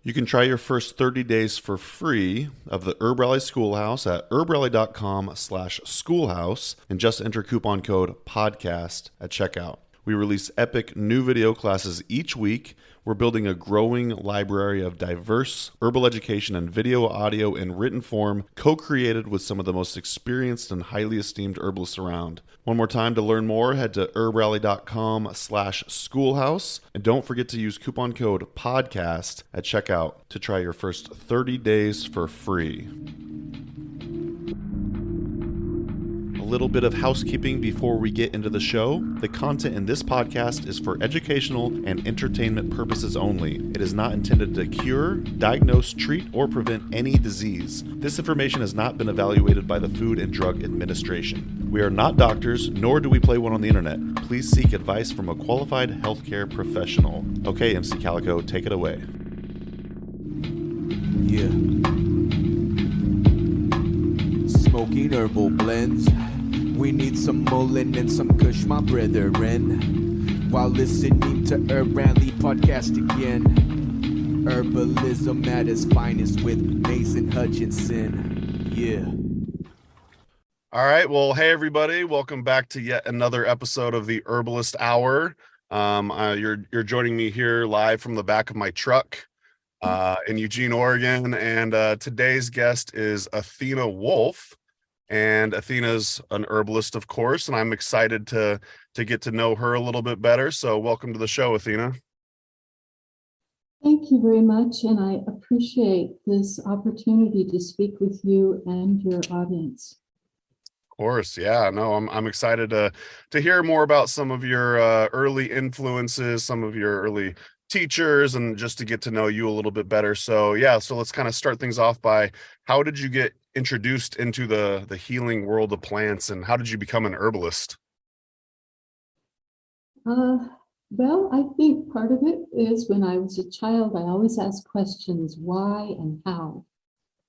You can try your first 30 days for free of the HerbRally Schoolhouse at herballi.com/schoolhouse and just enter coupon code podcast at checkout. We release epic new video classes each week. We're building a growing library of diverse herbal education in video, audio, and written form, co-created with some of the most experienced and highly esteemed herbalists around. One more time, to learn more, head to herballi.com/schoolhouse. And don't forget to use coupon code podcast at checkout to try your first 30 days for free. A little bit of housekeeping before we get into the show. The content in this podcast is for educational and entertainment purposes only. It is not intended to cure, diagnose, treat, or prevent any disease. This information has not been evaluated by the Food and Drug Administration. We are not doctors, nor do we play one on the internet. Please seek advice from a qualified healthcare professional. Okay, MC Calico, take it away. Yeah. Smoking herbal blends. We need some Mullen and some Kush, my brethren. While listening to HerbRally podcast again. Herbalism at its finest with Mason Hutchinson. Yeah. All right. Well, hey, everybody. Welcome back to yet another episode of the Herbalist Hour. You're joining me here live from the back of my truck in Eugene, Oregon. And today's guest is Athena Wolf. And Athena's an herbalist, of course, and I'm excited to get to know her a little bit better. So welcome to the show, Athena. Thank you very much, and I appreciate this opportunity to speak with you and your audience. Of course, yeah. No, I'm excited to hear more about some of your early influences, some of your early teachers, and just to get to know you a little bit better. So yeah, so let's kind of start things off by, how did you get introduced into the healing world of plants, and how did you become an herbalist? Well, I think part of it is when I was a child, I always asked questions, why and how.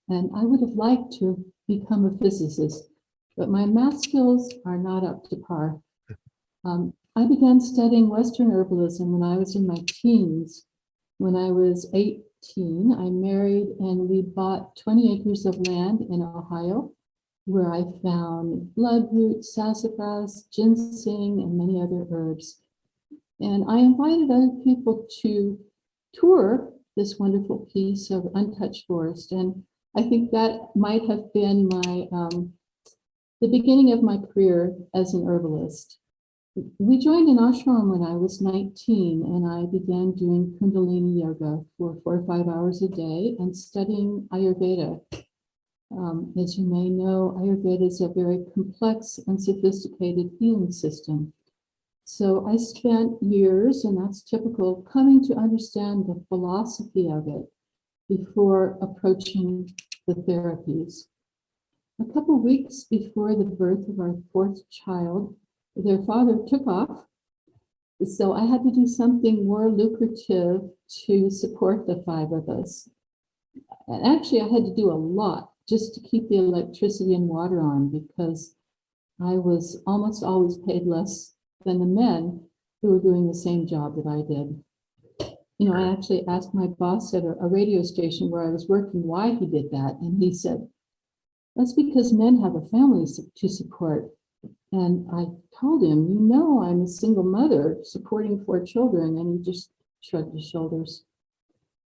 And I would have liked to become a physicist, but my math skills are not up to par. I began studying Western herbalism when I was in my teens. When I was 18, I married and we bought 20 acres of land in Ohio, where I found bloodroot, sassafras, ginseng, and many other herbs. And I invited other people to tour this wonderful piece of untouched forest. And I think that might have been the beginning of my career as an herbalist. We joined an ashram when I was 19, and I began doing Kundalini yoga for 4 or 5 hours a day and studying Ayurveda. As you may know, Ayurveda is a very complex and sophisticated healing system. So I spent years, and that's typical, coming to understand the philosophy of it before approaching the therapies. A couple of weeks before the birth of our 4th child, their father took off. So I had to do something more lucrative to support the 5 of us. And actually, I had to do a lot just to keep the electricity and water on, because I was almost always paid less than the men who were doing the same job that I did. You know, I actually asked my boss at a radio station where I was working why he did that. And he said, that's because men have a family to support. And I told him, you know, I'm a single mother supporting 4 children. And he just shrugged his shoulders.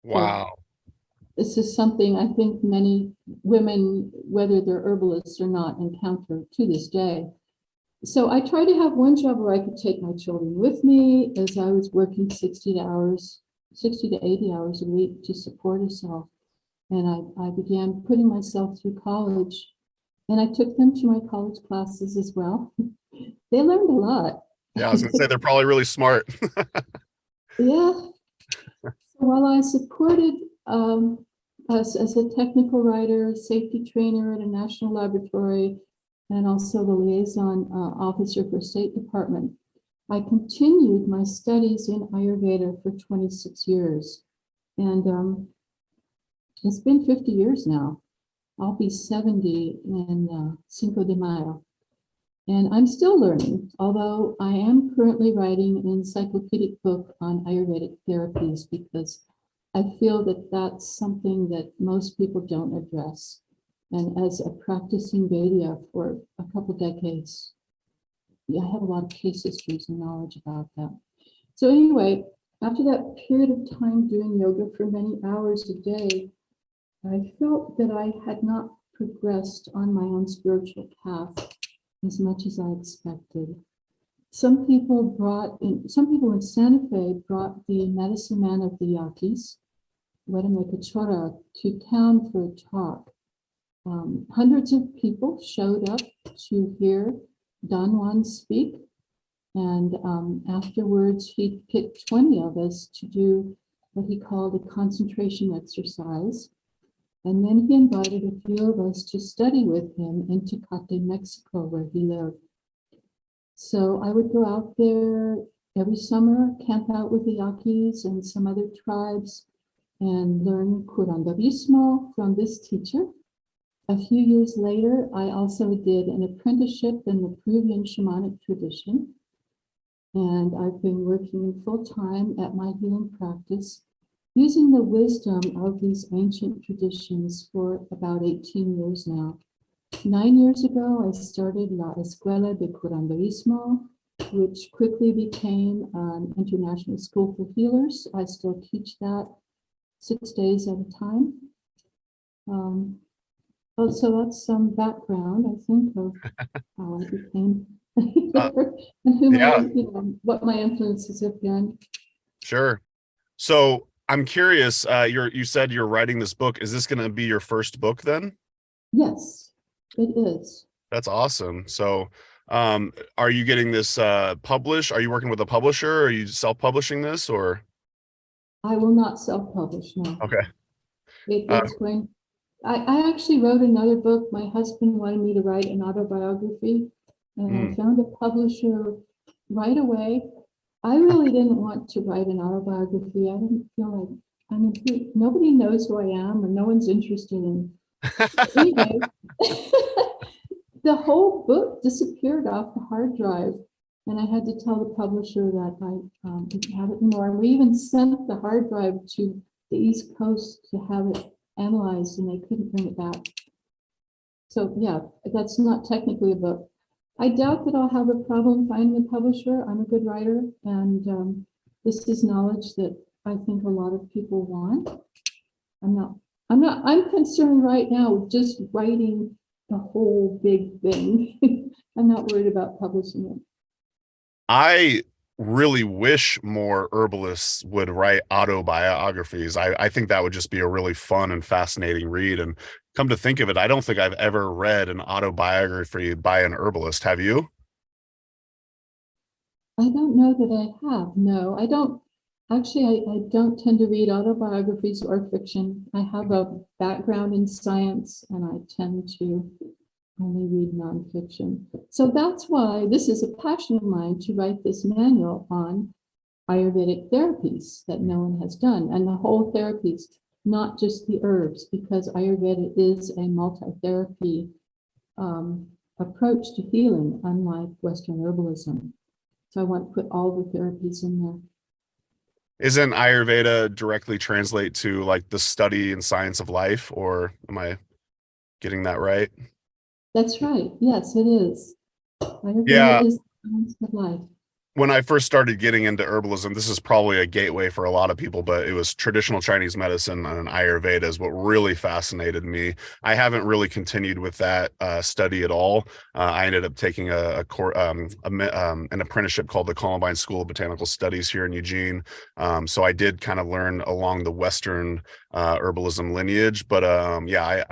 Wow. So this is something I think many women, whether they're herbalists or not, encounter to this day. So I tried to have one job where I could take my children with me, as I was working 60 to 80 hours a week to support us all. And I began putting myself through college. And I took them to my college classes as well. They learned a lot. Yeah, I was gonna say they're probably really smart. Yeah. So while I supported us as a technical writer, safety trainer at a national laboratory, and also the liaison officer for State Department, I continued my studies in Ayurveda for 26 years. And it's been 50 years now. I'll be 70 in Cinco de Mayo. And I'm still learning, although I am currently writing an encyclopedic book on Ayurvedic therapies, because I feel that that's something that most people don't address. And as a practicing Vedya for a couple decades, yeah, I have a lot of case histories and knowledge about that. So anyway, after that period of time doing yoga for many hours a day, I felt that I had not progressed on my own spiritual path as much as I expected. Some people in Santa Fe brought the medicine man of the Yaquis, Chora, to town for a talk. Hundreds of people showed up to hear Don Juan speak, and afterwards he picked 20 of us to do what he called a concentration exercise. And then he invited a few of us to study with him in Tecate, Mexico, where he lived. So I would go out there every summer, camp out with the Yaquis and some other tribes, and learn curanderismo from this teacher. A few years later, I also did an apprenticeship in the Peruvian shamanic tradition. And I've been working full-time at my healing practice, using the wisdom of these ancient traditions for about 18 years now. 9 years ago, I started La Escuela de Curanderismo, which quickly became an international school for healers. I still teach that 6 days at a time. So that's some background, I think, of how I became and who yeah. What my influences have been. Sure. So I'm curious, you said you're writing this book. Is this going to be your first book then? Yes, it is. That's awesome. So are you getting this published? Are you working with a publisher? Are you self-publishing this, or? I will not self-publish, no. Okay. It's going. I actually wrote another book. My husband wanted me to write an autobiography, and I found a publisher right away. I really didn't want to write an autobiography. I didn't feel like, nobody knows who I am, and no one's interested in. Anyway, the whole book disappeared off the hard drive, and I had to tell the publisher that I didn't have it anymore. And we even sent the hard drive to the East Coast to have it analyzed, and they couldn't bring it back. So yeah, that's not technically a book. I doubt that I'll have a problem finding a publisher. I'm a good writer, and this is knowledge that I think a lot of people want. I'm concerned right now with just writing the whole big thing. I'm not worried about publishing it. I really wish more herbalists would write autobiographies. I think that would just be a really fun and fascinating read. And come to think of it, I don't think I've ever read an autobiography by an herbalist. Have you? I don't know that I have. No, I don't. Actually, I don't tend to read autobiographies or fiction. I have a background in science, and I tend to only read nonfiction. So that's why this is a passion of mine, to write this manual on Ayurvedic therapies that no one has done, and the whole therapies, not just the herbs, because Ayurveda is a multi-therapy approach to healing, unlike Western herbalism. So I want to put all the therapies in there. Isn't Ayurveda directly translate to like the study and science of life, or am I getting that right? That's right. Yes, it is. Yeah. Ayurveda is the science of life. When I first started getting into herbalism, this is probably a gateway for a lot of people, but it was traditional Chinese medicine and Ayurveda is what really fascinated me. I haven't really continued with that study at all. I ended up taking an apprenticeship called the Columbine School of Botanical Studies here in Eugene. So I did kind of learn along the Western herbalism lineage, but yeah,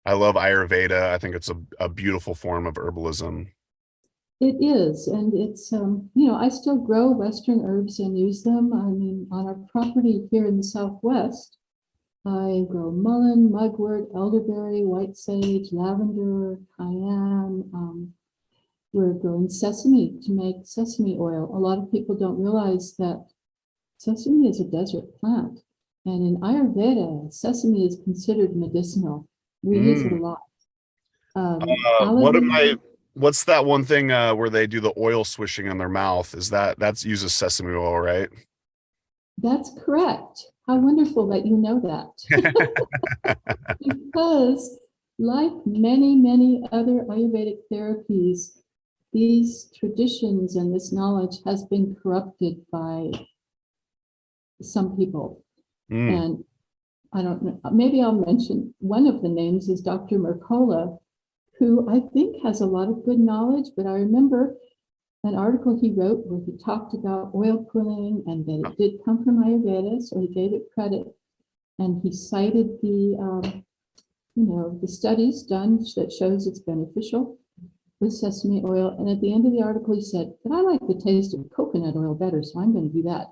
I love Ayurveda. I think it's a beautiful form of herbalism. It is, and it's, I still grow Western herbs and use them. I mean, on our property here in the Southwest, I grow mullein, mugwort, elderberry, white sage, lavender, cayenne. We're growing sesame to make sesame oil. A lot of people don't realize that sesame is a desert plant. And in Ayurveda, sesame is considered medicinal. We use it a lot. What's that one thing where they do the oil swishing in their mouth? That's uses sesame oil, right? That's correct. How wonderful that you know that. Because like many, many other Ayurvedic therapies, these traditions and this knowledge has been corrupted by some people. And I don't know, maybe I'll mention one of the names is Dr. Mercola, who I think has a lot of good knowledge, but I remember an article he wrote where he talked about oil pulling and that it did come from Ayurveda, so he gave it credit. And he cited the studies done that shows it's beneficial with sesame oil. And at the end of the article, he said, but I like the taste of coconut oil better, so I'm going to do that.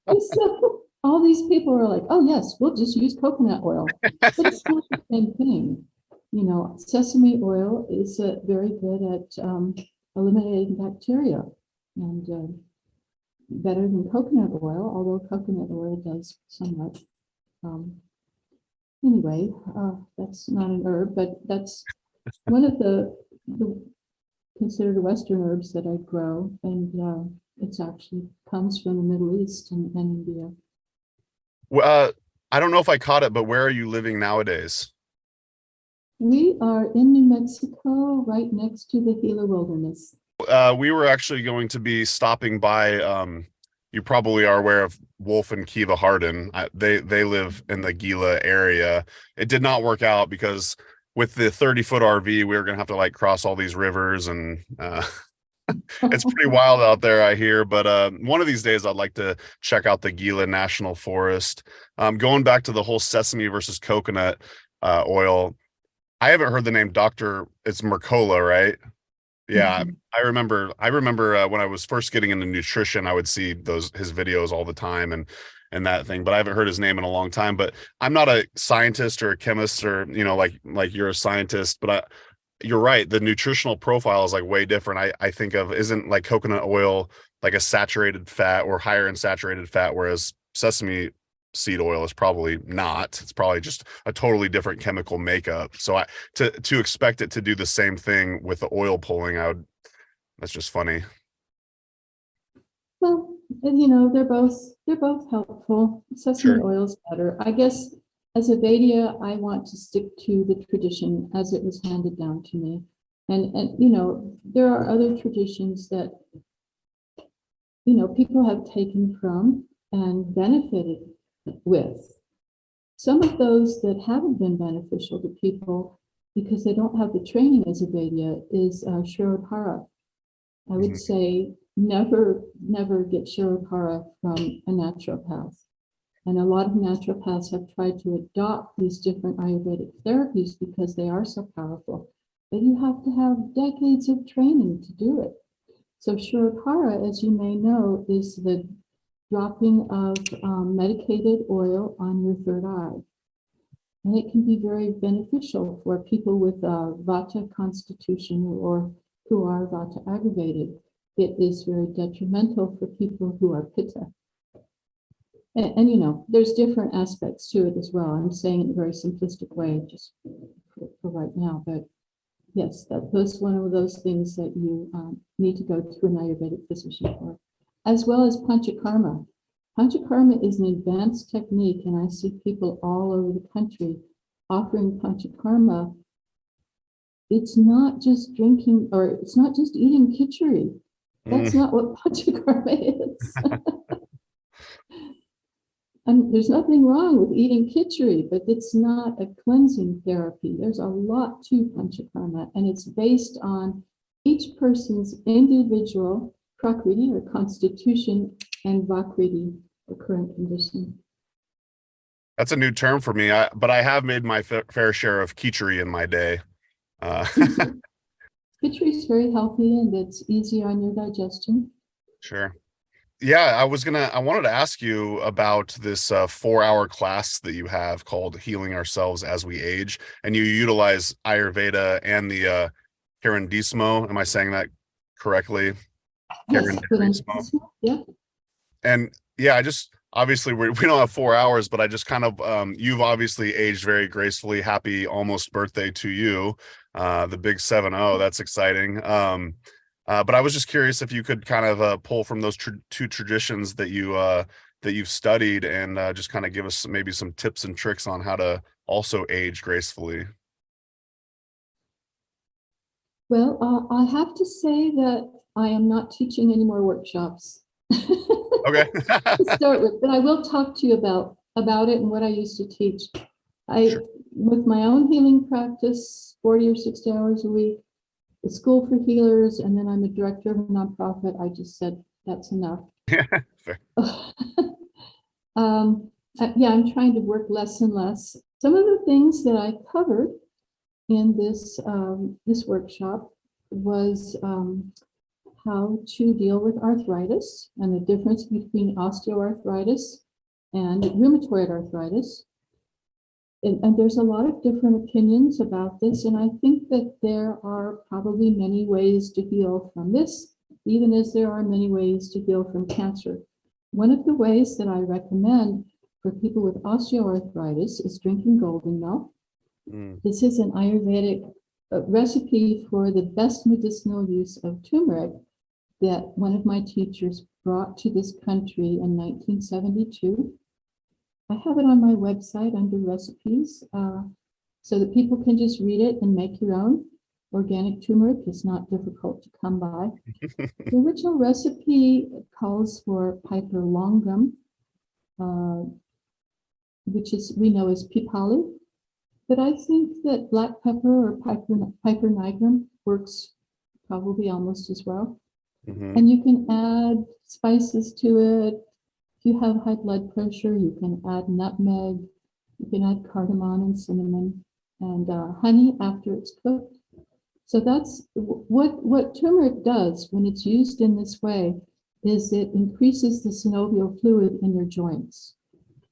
And so all these people are like, oh, yes, we'll just use coconut oil. But it's not the same thing. Sesame oil is very good at eliminating bacteria and better than coconut oil, although coconut oil does somewhat. Anyway, that's not an herb, but that's one of the considered Western herbs that I grow, and it's actually comes from the Middle East and India. Well, I don't know if I caught it, but where are you living nowadays? We are in New Mexico, right next to the Gila Wilderness. We were actually going to be stopping by. You probably are aware of Wolf and Kiva Hardin. They live in the Gila area. It did not work out because with the 30-foot RV, we were going to have to like cross all these rivers, and it's pretty wild out there, I hear. But one of these days, I'd like to check out the Gila National Forest. Going back to the whole sesame versus coconut oil, I haven't heard the name it's Mercola, right? Yeah, I remember when I was first getting into nutrition, I would see his videos all the time and that thing, but I haven't heard his name in a long time. But I'm not a scientist or a chemist or, like you're a scientist, but you're right. The nutritional profile is like way different. I think isn't like coconut oil like a saturated fat or higher in saturated fat, whereas sesame seed oil is probably not. It's probably just a totally different chemical makeup. So to expect it to do the same thing with the oil pulling, that's just funny. Well, they're both helpful. Sesame oil is better. I guess as a Vediya, I want to stick to the tradition as it was handed down to me. And there are other traditions that people have taken from and benefited with. Some of those that haven't been beneficial to people because they don't have the training as a Vediya is Shirodhara. I would say never get Shirodhara from a naturopath. And a lot of naturopaths have tried to adopt these different Ayurvedic therapies because they are so powerful. But you have to have decades of training to do it. So Shirodhara, as you may know, is the dropping of medicated oil on your third eye. And it can be very beneficial for people with a Vata constitution or who are Vata aggravated. It is very detrimental for people who are Pitta. And there's different aspects to it as well. I'm saying it in a very simplistic way just for right now. But yes, that's one of those things that you need to go to an Ayurvedic physician for, as well as Panchakarma. Panchakarma is an advanced technique, and I see people all over the country offering Panchakarma. It's not just drinking, or it's not just eating khichdi. That's not what Panchakarma is. And there's nothing wrong with eating khichdi, but it's not a cleansing therapy. There's a lot to Panchakarma, and it's based on each person's individual prakriti or constitution and vakriti or current condition. That's a new term for me, but I have made my fair share of khichdi in my day. Khichdi is very healthy and it's easy on your digestion. Sure. Yeah, I wanted to ask you about this 4-hour class that you have called Healing Ourselves as We Age, and you utilize Ayurveda and the Herbalist. Am I saying that correctly? Yes, yeah. And yeah, obviously we don't have 4 hours, but I just kind of, you've obviously aged very gracefully. Happy almost birthday to you. The big 7-0, that's exciting. But I was just curious if you could kind of pull from those two traditions that you that you've studied, and just kind of give us maybe some tips and tricks on how to also age gracefully. Well, I have to say that I am not teaching any more workshops Okay. to start with, but I will talk to you about it and what I used to teach. Sure. With my own healing practice, 40 or 60 hours a week, the School for Healers, and then I'm a director of a nonprofit. I just said that's enough. Fair. Yeah, I'm trying to work less and less. Some of the things that I covered in this workshop was how to deal with arthritis and the difference between osteoarthritis and rheumatoid arthritis. And there's a lot of different opinions about this, and I think that there are probably many ways to heal from this, even as there are many ways to heal from cancer. One of the ways that I recommend for people with osteoarthritis is drinking golden milk. This is an Ayurvedic recipe for the best medicinal use of turmeric that one of my teachers brought to this country in 1972. I have it on my website under recipes, so that people can just read it and make your own. Organic turmeric is not difficult to come by. The original recipe calls for piper longum, which we know as pipali. But I think that black pepper or piper nigrum works probably almost as well. And you can add spices to it. If you have high blood pressure, you can add nutmeg. You can add cardamom and cinnamon and honey after it's cooked. So that's what turmeric does when it's used in this way, is it increases the synovial fluid in your joints.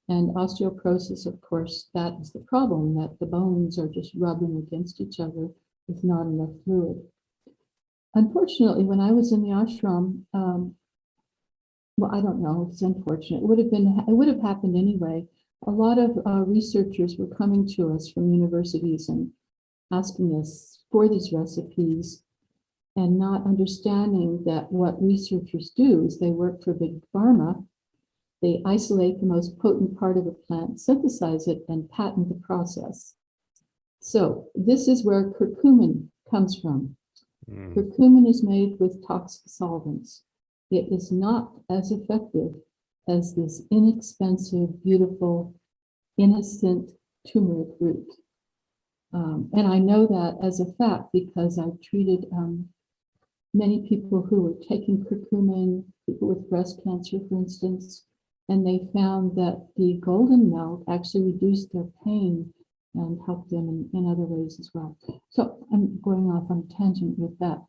And osteoporosis, of course, that is the problem, that the bones are just rubbing against each other with not enough fluid. Unfortunately, when I was in the ashram, well, I don't know if it's unfortunate. It would have happened anyway. A lot of researchers were coming to us from universities and asking us for these recipes and not understanding that what researchers do is they work for big pharma. They isolate the most potent part of a plant, synthesize it, and patent the process. So this is where curcumin comes from. Curcumin is made with toxic solvents. It is not as effective as this inexpensive, beautiful, innocent turmeric root. And I know that as a fact because I've treated many people who were taking curcumin, people with breast cancer, for instance, and they found that the golden milk actually reduced their pain and helped them in other ways as well. So I'm going off on a tangent with that.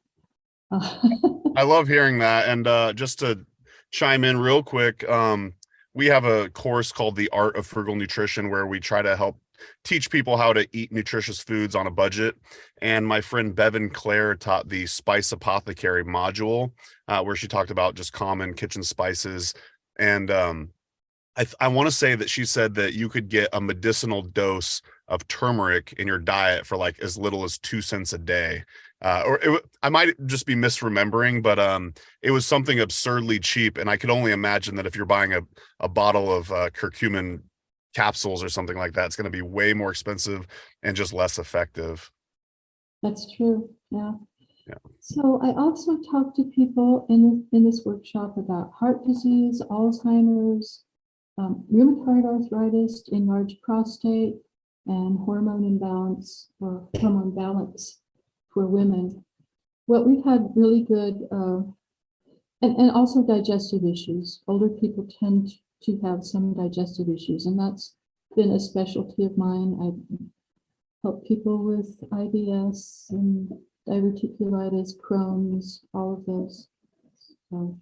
I love hearing that. And just to chime in real quick, we have a course called The Art of Frugal Nutrition where we try to help teach people how to eat nutritious foods on a budget. And my friend Bevan Clare taught the Spice Apothecary module, where she talked about just common kitchen spices. And I want to say that she said that you could get a medicinal dose of turmeric in your diet for like as little as 2 cents a day. I might just be misremembering, but it was something absurdly cheap. And I could only imagine that if you're buying a bottle of curcumin capsules or something like that, it's going to be way more expensive and just less effective. That's true. Yeah. Yeah. So I also talk to people in this workshop about heart disease, Alzheimer's, rheumatoid arthritis, enlarged prostate, and hormone imbalance or hormone balance for women. What we've had really good, and also digestive issues. Older people tend to have some digestive issues, and that's been a specialty of mine. I help people with IBS and diverticulitis, Crohn's, all of those. So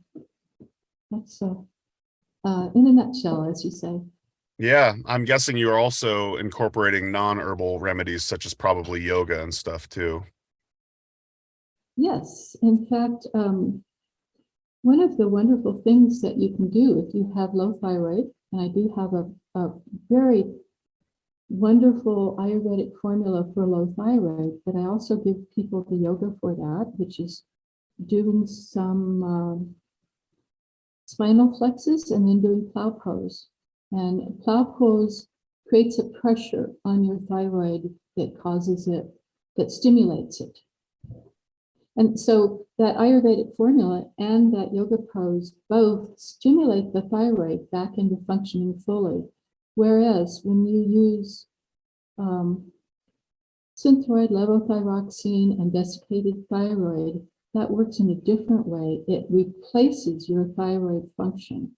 that's in a nutshell, as you say. Yeah, I'm guessing you're also incorporating non-herbal remedies such as probably yoga and stuff too. Yes, in fact, one of the wonderful things that you can do if you have low thyroid, and I do have a very wonderful Ayurvedic formula for low thyroid, but I also give people the yoga for that, which is doing some spinal flexus and then doing plow pose. And plow pose creates a pressure on your thyroid that causes it, that stimulates it. And so that Ayurvedic formula and that yoga pose both stimulate the thyroid back into functioning fully. Whereas when you use synthroid, levothyroxine, and desiccated thyroid, that works in a different way. It replaces your thyroid function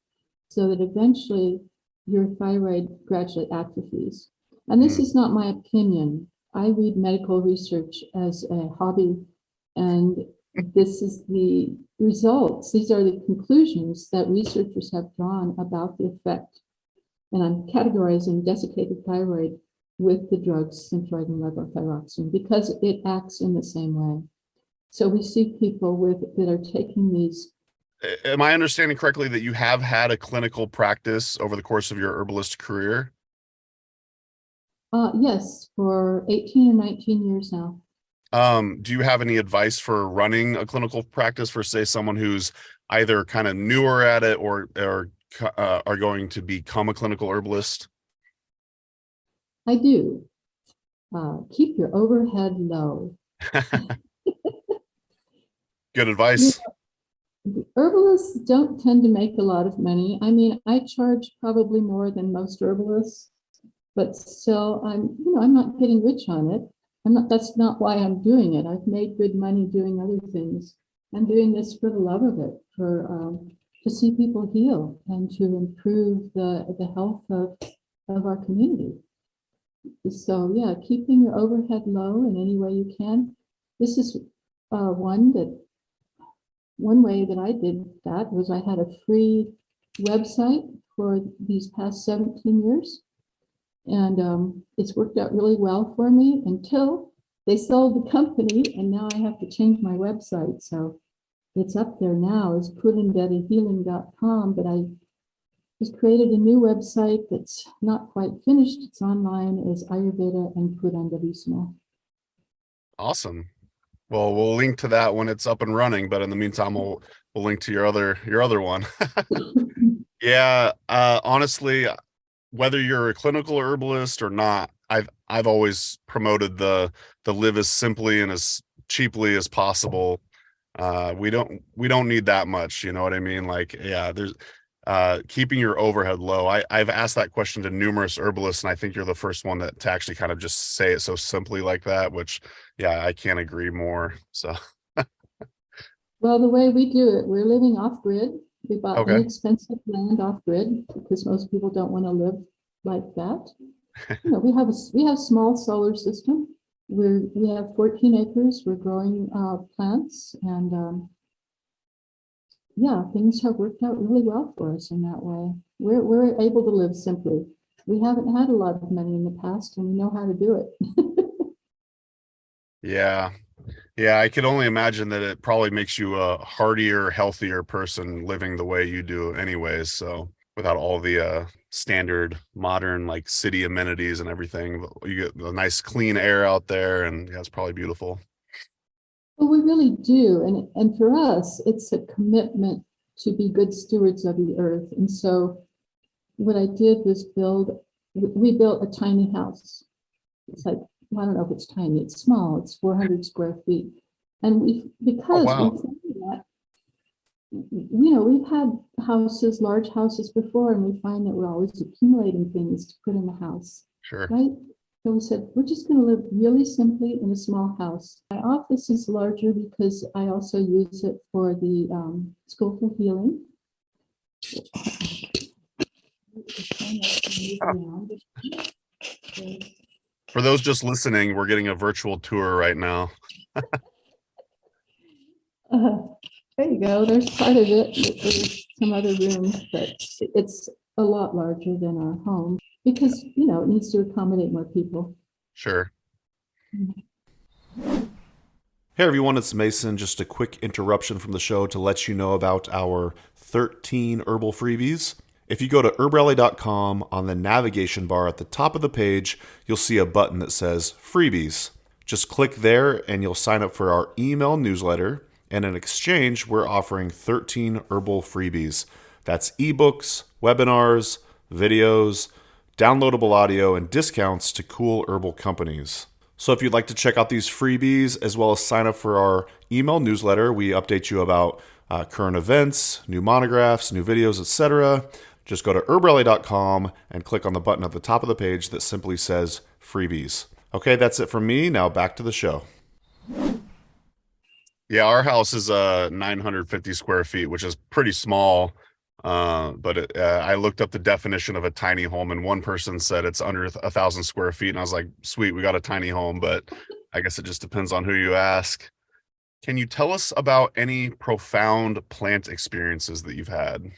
so that eventually your thyroid gradually atrophies. And this is not my opinion. I read medical research as a hobby, and this is the results. These are the conclusions that researchers have drawn about the effect. And I'm categorizing desiccated thyroid with the drugs synthroid and levothyroxine because it acts in the same way. So we see people that are taking these. Am I understanding correctly that you have had a clinical practice over the course of your herbalist career? Yes, for 18 or 19 years now. Do you have any advice for running a clinical practice for, say, someone who's either kind of newer at it or are going to become a clinical herbalist? I do. Keep your overhead low. Good advice. Herbalists don't tend to make a lot of money. I mean, I charge probably more than most herbalists, but still, I'm not getting rich on it. That's not why I'm doing it. I've made good money doing other things. I'm doing this for the love of it, to see people heal and to improve the health of our community. So yeah, keeping your overhead low in any way you can. This is one way that I did that was I had a free website for these past 17 years. And it's worked out really well for me until they sold the company, and now I have to change my website. So it's up there now as pulindettahealing.com, but I just created a new website that's not quite finished. It's online as Ayurveda and Purandavismo. Awesome. Well, we'll link to that when it's up and running, but in the meantime, we'll link to your other one. Yeah, honestly, whether you're a clinical herbalist or not, I've always promoted the live as simply and as cheaply as possible. We don't need that much, you know what I mean? Like, yeah, there's keeping your overhead low. I've asked that question to numerous herbalists, and I think you're the first one to actually kind of just say it so simply like that, which, yeah, I can't agree more. So well, the way we do it, we're living off grid. We bought Okay. inexpensive land off grid because most people don't want to live like that. We have a small solar system. We have 14 acres. We're growing plants, and yeah, things have worked out really well for us in that way. We're able to live simply. We haven't had a lot of money in the past, and we know how to do it. Yeah. Yeah, I could only imagine that it probably makes you a heartier, healthier person living the way you do anyways. So without all the standard modern like city amenities and everything, you get a nice clean air out there, and yeah, it's probably beautiful. Well, we really do. And for us, it's a commitment to be good stewards of the earth. And so what I did was we built a tiny house. It's like, I don't know if it's tiny, it's small, it's 400 square feet. And because wow. we found that, we've had large houses before, and we find that we're always accumulating things to put in the house. Sure. Right? So we said, we're just going to live really simply in a small house. My office is larger because I also use it for the School for Healing. For those just listening, we're getting a virtual tour right now. There you go. There's part of it. There's some other rooms, but it's a lot larger than our home because, it needs to accommodate more people. Sure. Mm-hmm. Hey everyone, it's Mason. Just a quick interruption from the show to let you know about our 13 herbal freebies. If you go to herbrally.com, on the navigation bar at the top of the page, you'll see a button that says Freebies. Just click there and you'll sign up for our email newsletter. And in exchange, we're offering 13 herbal freebies. That's ebooks, webinars, videos, downloadable audio, and discounts to cool herbal companies. So if you'd like to check out these freebies as well as sign up for our email newsletter, we update you about current events, new monographs, new videos, etc. Just go to herbrally.com and click on the button at the top of the page that simply says freebies. Okay, that's it from me. Now back to the show. Yeah, our house is 950 square feet, which is pretty small. But I looked up the definition of a tiny home, and one person said it's under 1,000 square feet, and I was like, sweet, we got a tiny home, but I guess it just depends on who you ask. Can you tell us about any profound plant experiences that you've had?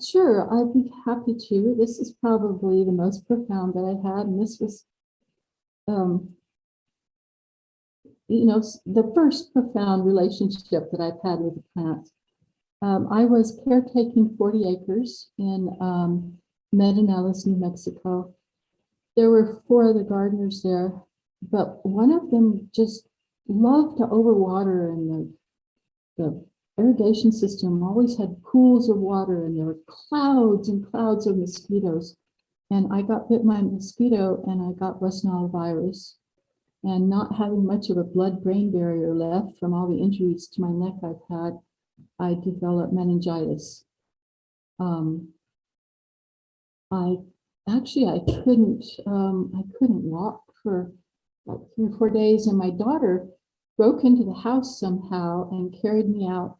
Sure, I'd be happy to. This is probably the most profound that I had, and this was, the first profound relationship that I've had with a plant. I was caretaking 40 acres in Medinellis, New Mexico. There were 4 other gardeners there, but one of them just loved to overwater, and the irrigation system always had pools of water, and there were clouds and clouds of mosquitoes. And I got bit by a mosquito, and I got West Nile virus. And not having much of a blood-brain barrier left from all the injuries to my neck I've had, I developed meningitis. I couldn't walk for like 3 or 4 days, and my daughter broke into the house somehow and carried me out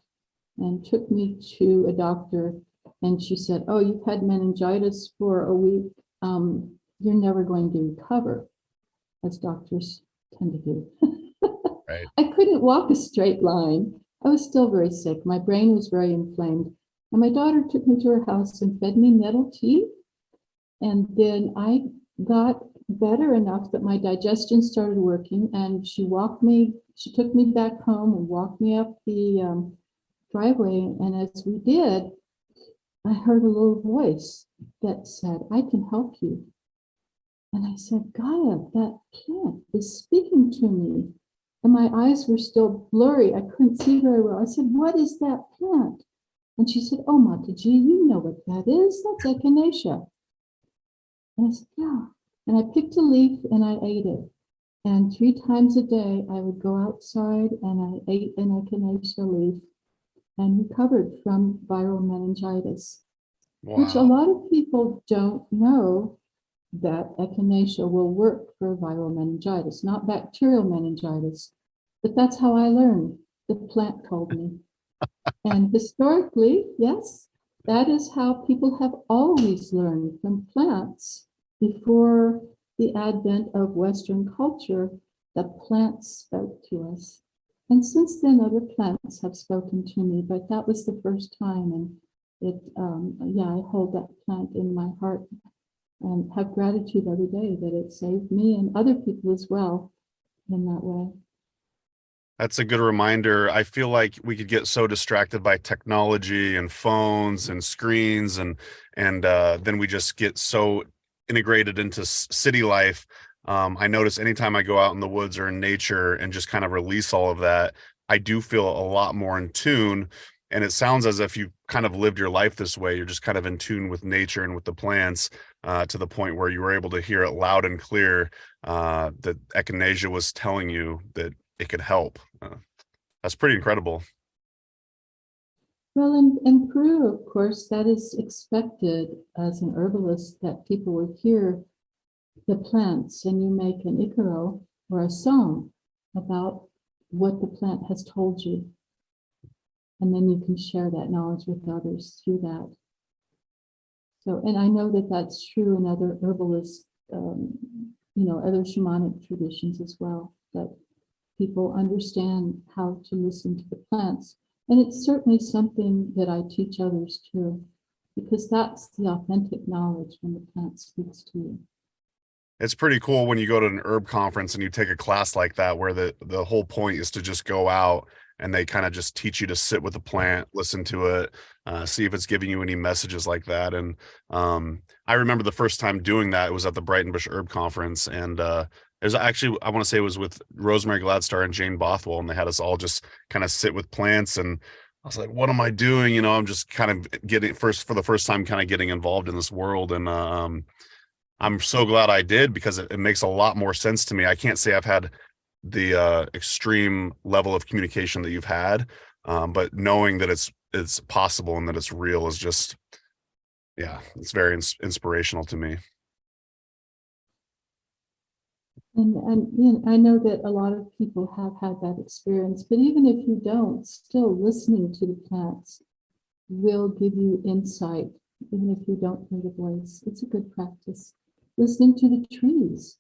and took me to a doctor. And she said, "Oh, you've had meningitis for a week. You're never going to recover," as doctors tend to do. Right. I couldn't walk a straight line. I was still very sick. My brain was very inflamed. And my daughter took me to her house and fed me nettle tea. And then I got better enough that my digestion started working. And she took me back home and walked me up the driveway. And as we did, I heard a little voice that said, "I can help you." And I said, "Gaia, that plant is speaking to me." And my eyes were still blurry. I couldn't see very well. I said, "What is that plant?" And she said, "Oh, Mataji, you know what that is. That's echinacea." And I said, "Yeah." And I picked a leaf and I ate it. And 3 times a day, I would go outside and I ate an echinacea leaf and recovered from viral meningitis. Wow. Which a lot of people don't know, that echinacea will work for viral meningitis, not bacterial meningitis. But that's how I learned. The plant told me. And historically, yes, that is how people have always learned, from plants. Before the advent of Western culture, the plants spoke to us. And since then, other plants have spoken to me, but that was the first time. And I hold that plant in my heart and have gratitude every day that it saved me and other people as well in that way. That's a good reminder. I feel like we could get so distracted by technology and phones and screens, and then we just get so integrated into city life. I notice anytime I go out in the woods or in nature and just kind of release all of that, I do feel a lot more in tune. And it sounds as if you kind of lived your life this way. You're just kind of in tune with nature and with the plants, to the point where you were able to hear it loud and clear, that echinacea was telling you that it could help. That's pretty incredible. Well, in Peru, of course, that is expected as an herbalist, that people would hear the plants and you make an icaro or a song about what the plant has told you. And then you can share that knowledge with others through that. So, and I know that that's true in other herbalist, other shamanic traditions as well, that people understand how to listen to the plants. And it's certainly something that I teach others too, because that's the authentic knowledge when the plant speaks to you. It's pretty cool when you go to an herb conference and you take a class like that, where the whole point is to just go out and they kind of just teach you to sit with the plant, listen to it, see if it's giving you any messages like that. And I remember the first time doing that, it was at the Brighton Bush Herb Conference. And it was actually, I want to say it was with Rosemary Gladstar and Jane Bothwell, and they had us all just kind of sit with plants. And I was like, what am I doing? I'm just kind of for the first time, kind of getting involved in this world. And I'm so glad I did, because it makes a lot more sense to me. I can't say I've had the extreme level of communication that you've had, but knowing that it's possible and that it's real is just, yeah, it's very inspirational to me. And I know that a lot of people have had that experience, but even if you don't, still listening to the plants will give you insight, even if you don't hear the voice. It's a good practice. Listening to the trees.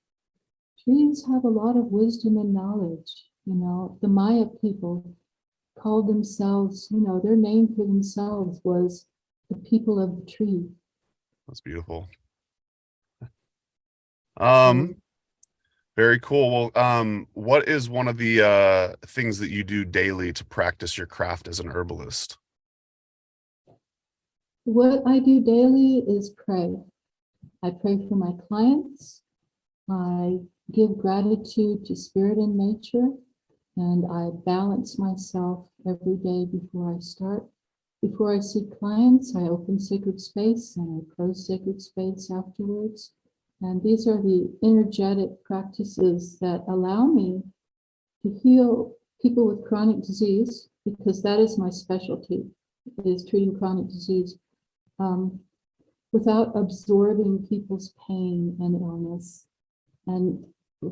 Trees have a lot of wisdom and knowledge. The Maya people called themselves, their name for themselves was the people of the tree. That's beautiful. So, Very cool. Well, what is one of the things that you do daily to practice your craft as an herbalist? what I do daily is pray. I pray for my clients. I give gratitude to spirit and nature, and I balance myself every day before I start. Before I see clients, I open sacred space and I close sacred space afterwards. And these are the energetic practices that allow me to heal people with chronic disease, because that is my specialty, is treating chronic disease, without absorbing people's pain and illness. And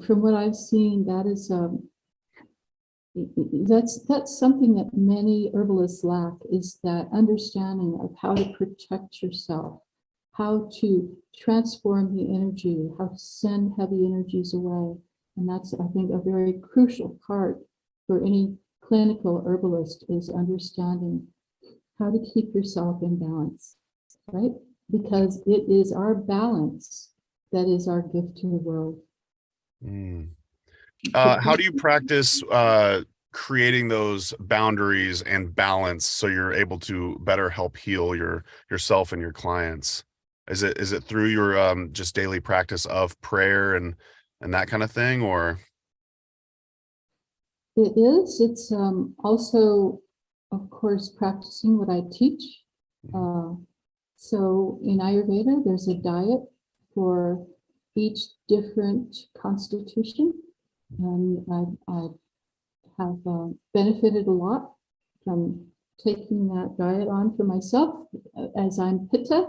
from what I've seen, that is that's something that many herbalists lack, is that understanding of how to protect yourself, how to transform the energy, how to send heavy energies away. And that's, I think, a very crucial part for any clinical herbalist, is understanding how to keep yourself in balance, right? Because it is our balance that is our gift to the world. How do you practice creating those boundaries and balance so you're able to better help heal yourself and your clients? Is it through your just daily practice of prayer and that kind of thing, or? It is. It's also, of course, practicing what I teach. So in Ayurveda, there's a diet for each different constitution, and I have benefited a lot from taking that diet on for myself, as I'm Pitta,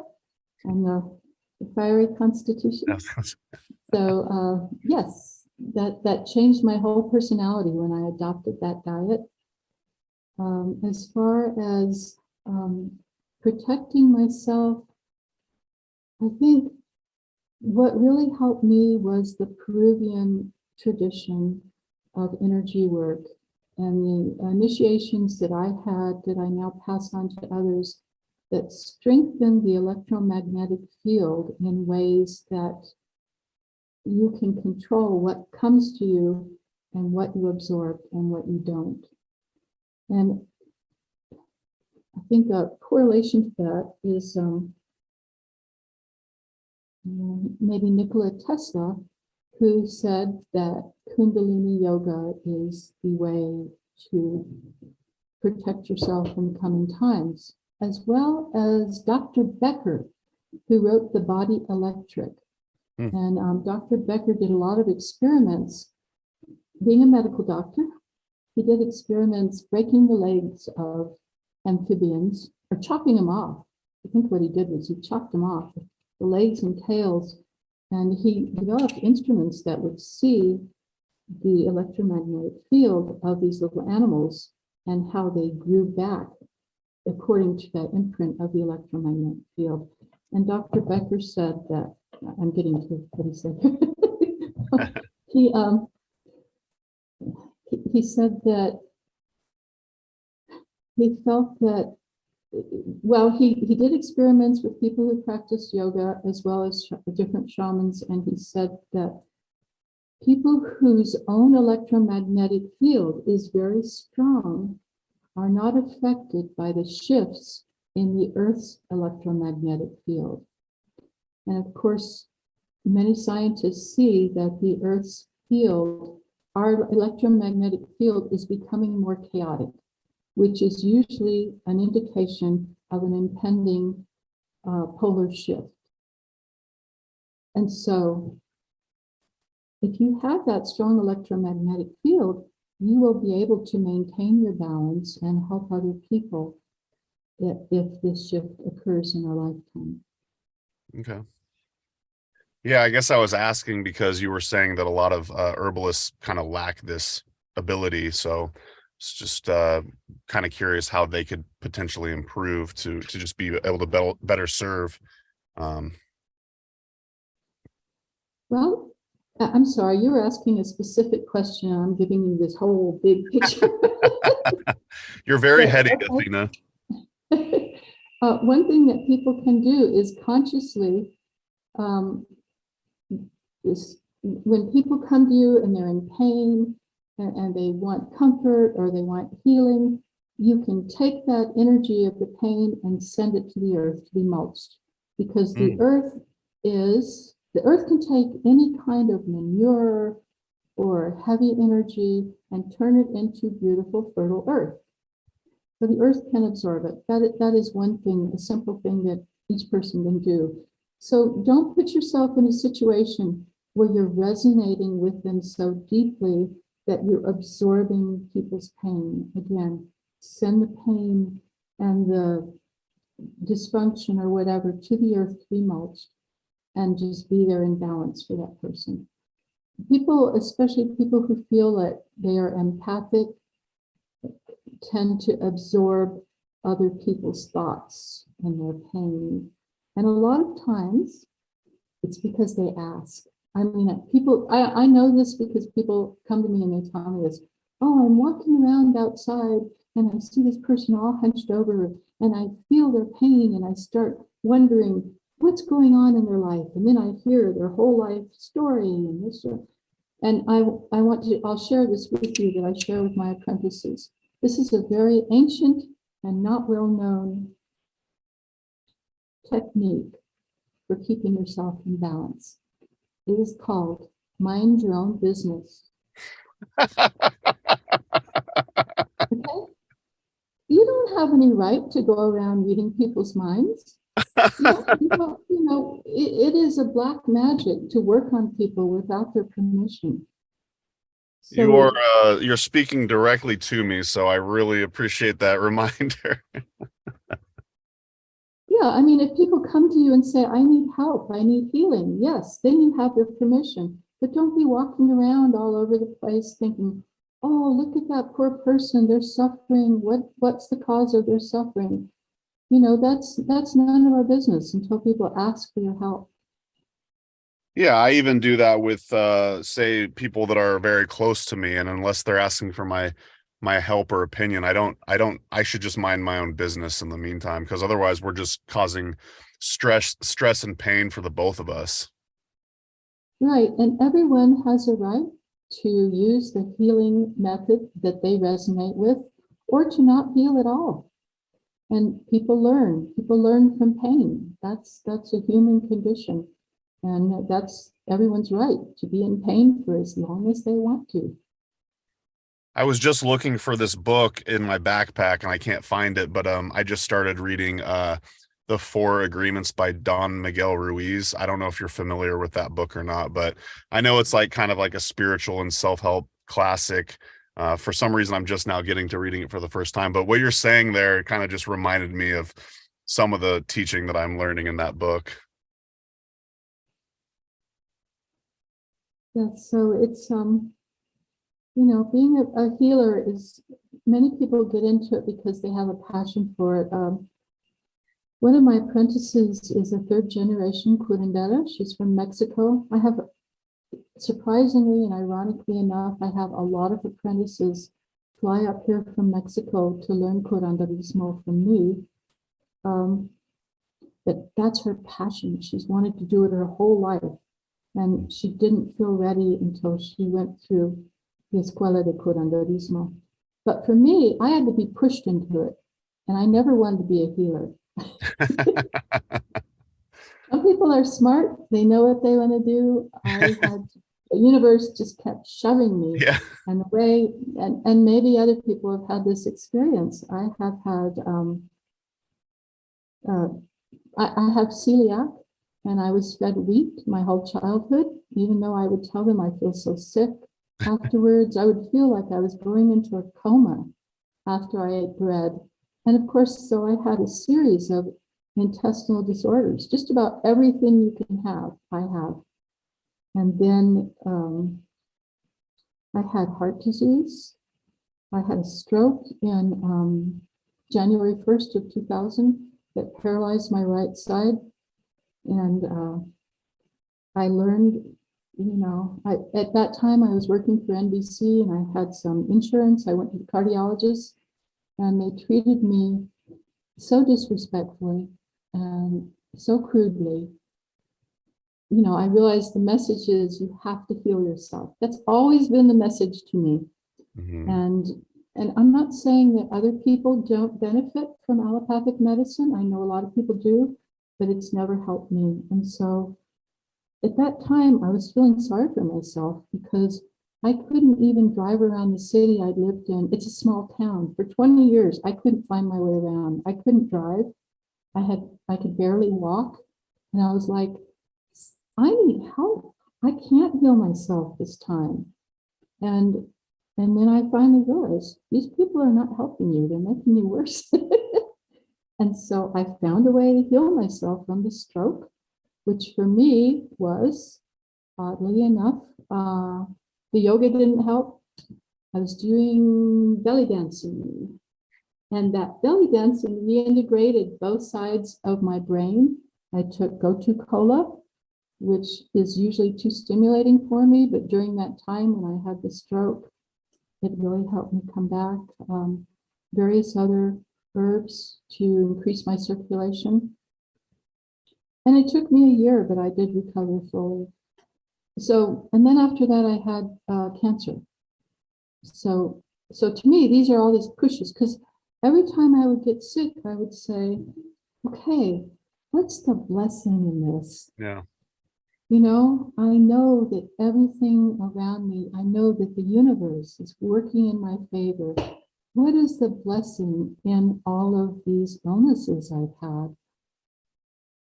and the fiery constitution. So yes, that changed my whole personality when I adopted that diet. As far as protecting myself, I think what really helped me was the Peruvian tradition of energy work and the initiations that I had, that I now pass on to others, that strengthen the electromagnetic field in ways that you can control what comes to you and what you absorb and what you don't. And I think a correlation to that is maybe Nikola Tesla, who said that Kundalini yoga is the way to protect yourself from coming times, as well as Dr. Becker, who wrote The Body Electric. And Dr. Becker did a lot of experiments. Being a medical doctor, he did experiments breaking the legs of amphibians, or chopping them off. I think what he did was he chopped them off, the legs and tails, and he developed instruments that would see the electromagnetic field of these little animals and how they grew back according to that imprint of the electromagnetic field. And Dr. Becker said that, I'm getting to what he said. He said that he felt that, well, he did experiments with people who practice yoga as well as different shamans, and he said that people whose own electromagnetic field is very strong are not affected by the shifts in the Earth's electromagnetic field. And of course, many scientists see that the Earth's field, our electromagnetic field, is becoming more chaotic. which is usually an indication of an impending polar shift. And so if you have that strong electromagnetic field, you will be able to maintain your balance and help other people if this shift occurs in our lifetime. Okay. Yeah, I guess I was asking because you were saying that a lot of herbalists kind of lack this ability. So it's just kind of curious how they could potentially improve to just be able to better serve. Well, I'm sorry, you were asking a specific question. I'm giving you this whole big picture. You're very heady, Athena. One thing that people can do is consciously, when people come to you and they're in pain and they want comfort or they want healing, you can take that energy of the pain and send it to the earth to be mulched, because the earth can take any kind of manure or heavy energy and turn it into beautiful, fertile earth. So the earth can absorb it. That is one thing, a simple thing that each person can do. So don't put yourself in a situation where you're resonating with them so deeply that you're absorbing people's pain. Again, send the pain and the dysfunction or whatever to the earth to be mulched, and just be there in balance for that person. People, especially people who feel that they are empathic, tend to absorb other people's thoughts and their pain. And a lot of times it's because they ask. I mean, I know this because people come to me and they tell me this. Oh, I'm walking around outside and I see this person all hunched over and I feel their pain and I start wondering what's going on in their life. And then I hear their whole life story and this. And I'll share this with you that I share with my apprentices. This is a very ancient and not well-known technique for keeping yourself in balance. It is called mind your own business. Okay? You don't have any right to go around reading people's minds. It is a black magic to work on people without their permission. So, You're speaking directly to me, so I really appreciate that reminder. Yeah, I mean, if people come to you and say, I need help, I need healing, yes, then you have their permission. But don't be walking around all over the place thinking, oh, look at that poor person, they're suffering. What's the cause of their suffering? That's none of our business until people ask for your help. Yeah, I even do that with say people that are very close to me, and unless they're asking for my help or opinion, I should just mind my own business in the meantime, because otherwise we're just causing stress and pain for the both of us. Right, and everyone has a right to use the healing method that they resonate with, or to not heal at all. And people learn from pain. That's a human condition. And that's everyone's right to be in pain for as long as they want to. I was just looking for this book in my backpack and I can't find it, but I just started reading The 4 Agreements by Don Miguel Ruiz. I don't know if you're familiar with that book or not, but I know it's like kind of like a spiritual and self-help classic. For some reason, I'm just now getting to reading it for the first time. But what you're saying there kind of just reminded me of some of the teaching that I'm learning in that book. Yeah, so it's being a healer is, many people get into it because they have a passion for it. One of my apprentices is a 3rd generation curandera. She's from Mexico. I have, surprisingly and ironically enough, I have a lot of apprentices fly up here from Mexico to learn curanderismo from me. But that's her passion. She's wanted to do it her whole life. And she didn't feel ready until she went through the Escuela de Curanderismo. But for me, I had to be pushed into it. And I never wanted to be a healer. Some people are smart. They know what they want to do. I had to the universe just kept shoving me. Yeah. And the way, and maybe other people have had this experience. I have had, I have celiac, and I was fed wheat my whole childhood, even though I would tell them I feel so sick. Afterwards, I would feel like I was going into a coma after I ate bread. And of course, so I had a series of intestinal disorders, just about everything you can have, I have. And then I had heart disease. I had a stroke in January 1st of 2000 that paralyzed my right side. And I learned, at that time I was working for NBC and I had some insurance. I went to the cardiologist and they treated me so disrespectfully and so crudely. I realized the message is you have to heal yourself. That's always been the message to me. Mm-hmm. And I'm not saying that other people don't benefit from allopathic medicine. I know a lot of people do, but it's never helped me. And so at that time, I was feeling sorry for myself because I couldn't even drive around the city I lived in. It's a small town. For 20 years, I couldn't find my way around. I couldn't drive. I could barely walk. And I was like, I need help. I can't heal myself this time. And then I finally realized these people are not helping you. They're making you worse. And so I found a way to heal myself from the stroke, which for me was, oddly enough, the yoga didn't help. I was doing belly dancing. And that belly dancing reintegrated both sides of my brain. I took Gotu Kola, which is usually too stimulating for me, but during that time when I had the stroke, it really helped me come back. Various other herbs to increase my circulation. And it took me a year, but I did recover fully. So, and then after that, I had cancer. So to me, these are all these pushes, because every time I would get sick, I would say, okay, what's the blessing in this? Yeah. I know that everything around me, I know that the universe is working in my favor. What is the blessing in all of these illnesses I've had?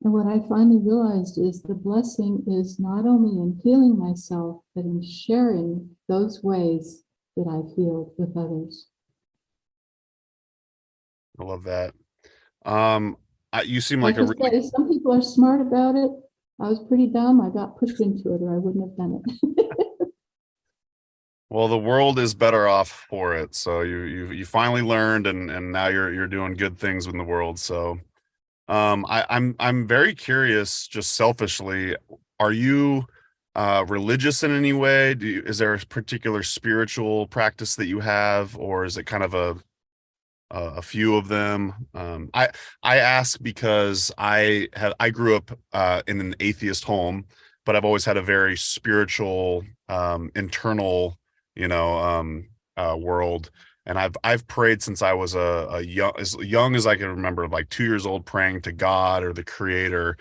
And what I finally realized is the blessing is not only in healing myself, but in sharing those ways that I've healed with others. I love that. You seem like Like a I said, if some people are smart about it, I was pretty dumb. I got pushed into it or I wouldn't have done it. well, the world is better off for it. So you finally learned and now you're doing good things in the world. So I'm very curious, just selfishly, are you religious in any way? Is there a particular spiritual practice that you have, or is it kind of a few of them? I ask because I grew up in an atheist home, but I've always had a very spiritual internal world. And I've prayed since I was a young as I can remember, like 2 years old, praying to God or the creator.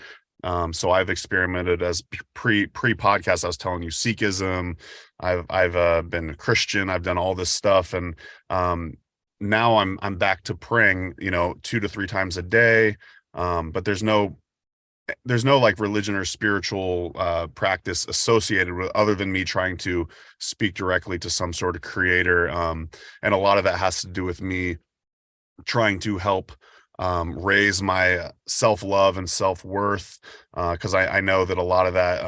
So I've experimented as pre podcast. I was telling you Sikhism. I've been a Christian. I've done all this stuff, and now I'm back to praying, 2 to 3 times a day. But there's no like religion or spiritual practice associated with, other than me trying to speak directly to some sort of creator. And a lot of that has to do with me trying to help raise my self-love and self-worth, because I know that a lot of that,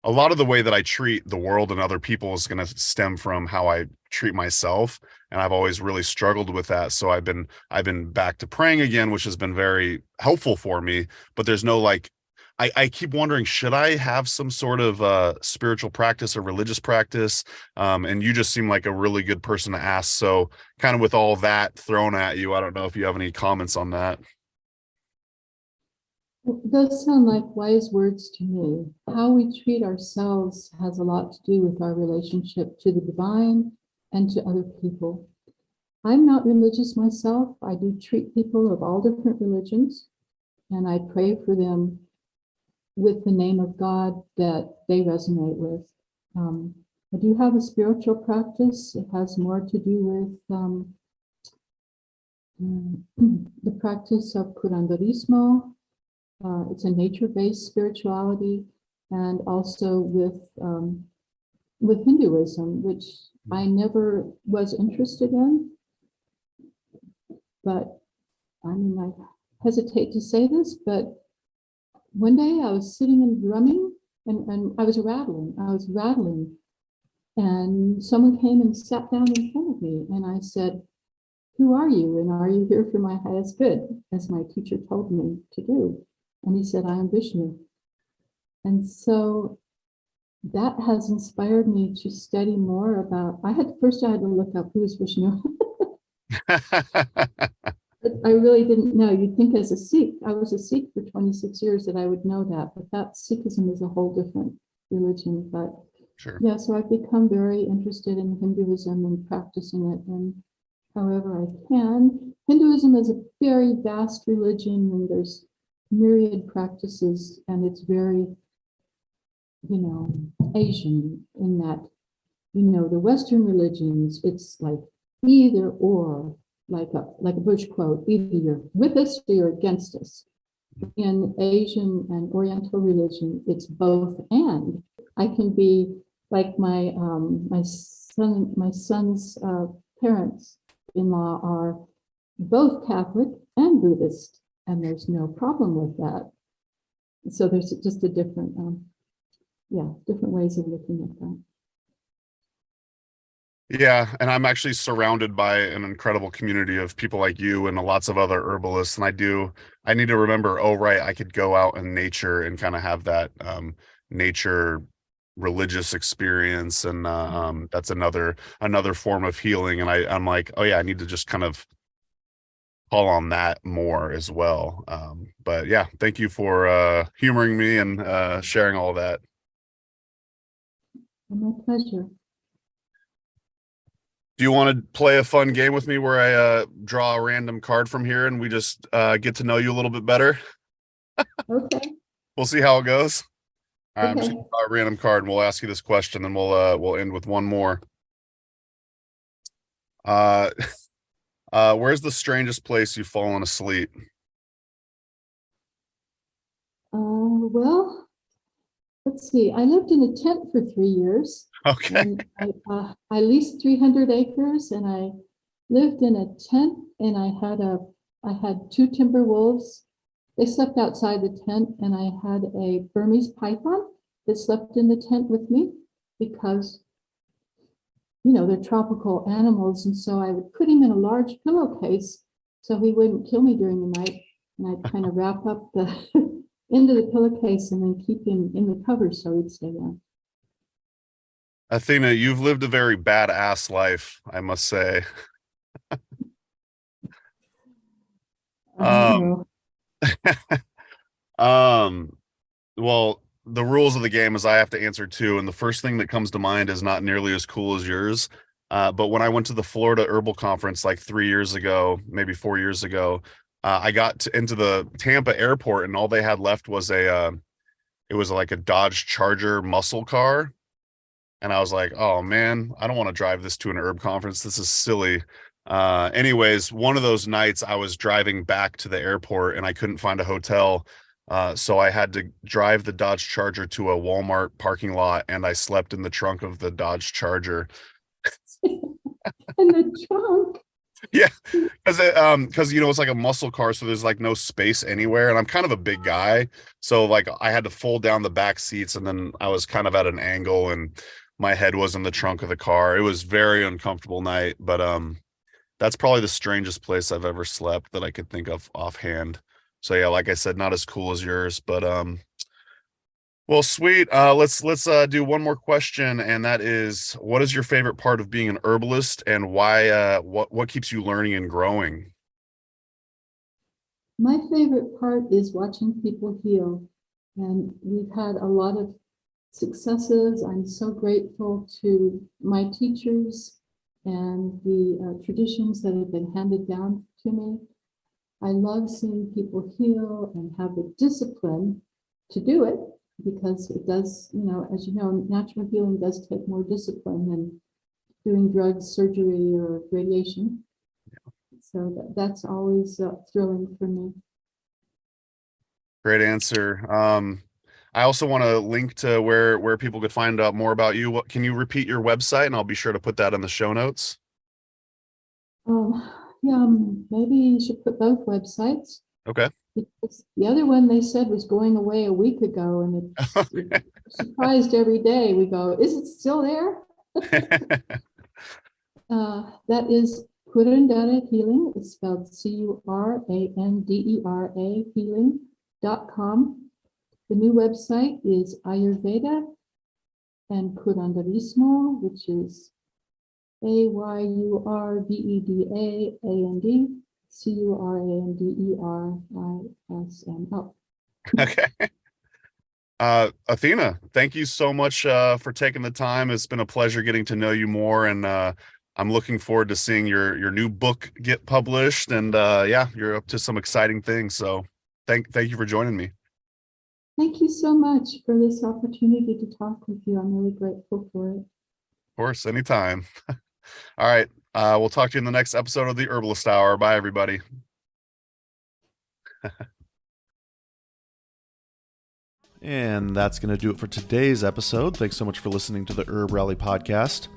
a lot of the way that I treat the world and other people is going to stem from how I treat myself. And I've always really struggled with that. So I've been back to praying again, which has been very helpful for me, but there's no I keep wondering, should I have some sort of spiritual practice or religious practice? And you just seem like a really good person to ask. So kind of with all that thrown at you, I don't know if you have any comments on that. It does sound like wise words to me. How we treat ourselves has a lot to do with our relationship to the divine and to other people. I'm not religious myself. I do treat people of all different religions, and I pray for them with the name of God that they resonate with. I do have a spiritual practice. It has more to do with the practice of curanderismo. It's a nature-based spirituality, and also with Hinduism, which I never was interested in. But I mean, I hesitate to say this, but one day I was sitting and drumming, and I was rattling, and someone came and sat down in front of me, and I said, "Who are you, and are you here for my highest good?" as my teacher told me to do. And he said, "I am Vishnu." And so that has inspired me to study more about, I had to look up who is Vishnu. But I really didn't know. You'd think as a Sikh, I was a Sikh for 26 years, that I would know that, but that Sikhism is a whole different religion. But Sure. yeah, so I've become very interested in Hinduism and practicing it and however I can. Hinduism is a very vast religion, and there's myriad practices, and it's very, Asian in that, the Western religions, it's like either or, like a Bush quote, either you're with us or you're against us. In Asian and Oriental religion, it's both and. I can be like my son's parents-in-law are both Catholic and Buddhist, and there's no problem with that. So there's just a different ways of looking at that. Yeah, and I'm actually surrounded by an incredible community of people like you and lots of other herbalists. And I need to remember, oh, right, I could go out in nature and kind of have that nature religious experience. And that's another form of healing. And I'm like, oh yeah, I need to just kind of call on that more as well. But yeah, thank you for humoring me and sharing all of that. My pleasure. Do you want to play a fun game with me where I draw a random card from here and we just get to know you a little bit better? Okay. We'll see how it goes. All right, I'm Okay. just gonna draw a random card and we'll ask you this question, and we'll end with one more. Where's the strangest place you've fallen asleep? Well, let's see. I lived in a tent for 3 years. Okay. And I leased 300 acres, and I lived in a tent, and I had 2 timber wolves. They slept outside the tent, and I had a Burmese python that slept in the tent with me because, they're tropical animals. And so I would put him in a large pillowcase so he wouldn't kill me during the night. And I'd kind of wrap up the into the pillowcase and then keep him in the cover so he'd stay warm. Athena, you've lived a very badass life, I must say. Well, the rules of the game is I have to answer 2, and the first thing that comes to mind is not nearly as cool as yours. But when I went to the Florida Herbal Conference like 3 years ago, maybe 4 years ago, I got into the Tampa airport, and all they had left was it was like a Dodge Charger muscle car. And I was like, oh man, I don't want to drive this to an herb conference. This is silly. Anyways, one of those nights I was driving back to the airport and I couldn't find a hotel. So I had to drive the Dodge Charger to a Walmart parking lot, and I slept in the trunk of the Dodge Charger. In the trunk? Yeah, because it's like a muscle car, so there's like no space anywhere, and I'm kind of a big guy, so like I had to fold down the back seats, and then I was kind of at an angle, and my head was in the trunk of the car. It was very uncomfortable night, but that's probably the strangest place I've ever slept that I could think of offhand. So yeah, like I said, not as cool as yours, but well, sweet. Let's do one more question, and that is, what is your favorite part of being an herbalist, and why? What keeps you learning and growing? My favorite part is watching people heal, and we've had a lot of successes. I'm so grateful to my teachers and the traditions that have been handed down to me. I love seeing people heal and have the discipline to do it, because it does, as you know, natural healing does take more discipline than doing drugs, surgery, or radiation. So that's always thrilling for me. Great answer. I also want to link to where people could find out more about you. Can you repeat your website, and I'll be sure to put that in the show notes. Yeah, maybe you should put both websites. Okay. Because the other one they said was going away a week ago, and it's surprised every day. We go, is it still there? That is Curandera Healing. It's spelled Curandera healing.com. The new website is Ayurveda and Curanderismo, which is AYURVEDA CURANDERISMO. Okay. Athena, thank you so much for taking the time. It's been a pleasure getting to know you more, and I'm looking forward to seeing your new book get published. And yeah, you're up to some exciting things. So thank you for joining me. Thank you so much for this opportunity to talk with you. I'm really grateful for it. Of course, anytime. All right. We'll talk to you in the next episode of the Herbalist Hour. Bye, everybody. And that's going to do it for today's episode. Thanks so much for listening to the HerbRally podcast.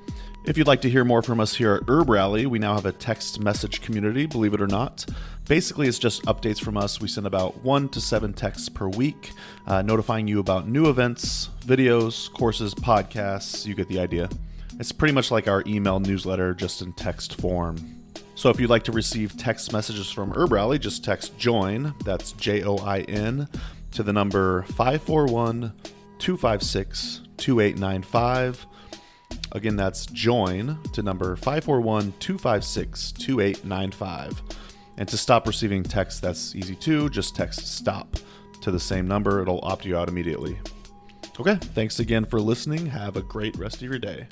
If you'd like to hear more from us here at HerbRally, we now have a text message community, believe it or not. Basically, it's just updates from us. We send about 1 to 7 texts per week, notifying you about new events, videos, courses, podcasts. You get the idea. It's pretty much like our email newsletter, just in text form. So if you'd like to receive text messages from HerbRally, just text JOIN, that's JOIN, to the number 541-256-2895. Again, that's JOIN to number 541-256-2895. And to stop receiving texts, that's easy too. Just text STOP to the same number. It'll opt you out immediately. Okay, thanks again for listening. Have a great rest of your day.